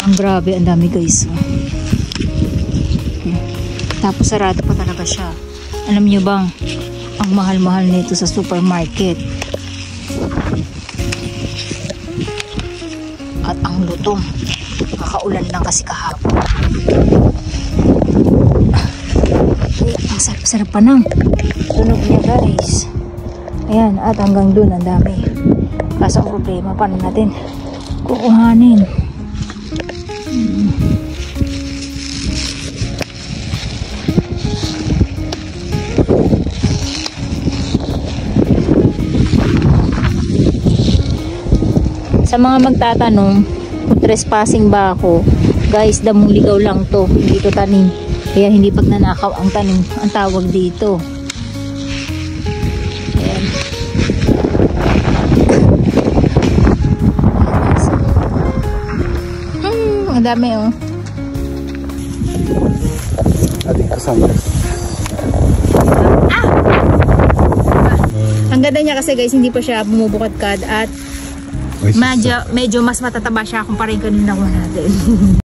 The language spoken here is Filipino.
Ang grabe, ang dami guys. Tapos sarado pa talaga siya. Alam niyo bang ang mahal-mahal nito sa supermarket. At ang lutong, kakaulan lang kasi kahapon. Ang sarap-sarap pa ng tunog niya guys. Ayan, at hanggang dun ang dami. Kaso ang problema, paano natin kukuhanin? Sa mga magtatanong kung trespassing ba ako, guys, damong ligaw lang to, hindi to tanim. Kaya hindi pagnanakaw ang tanim, ang tawag dito. Ayan. Ang dami oh. Ating kasama. Ang ganda niya kasi guys, hindi pa siya bumubukadkad at medyo mas matataba siya kumpara yung kanina ko natin.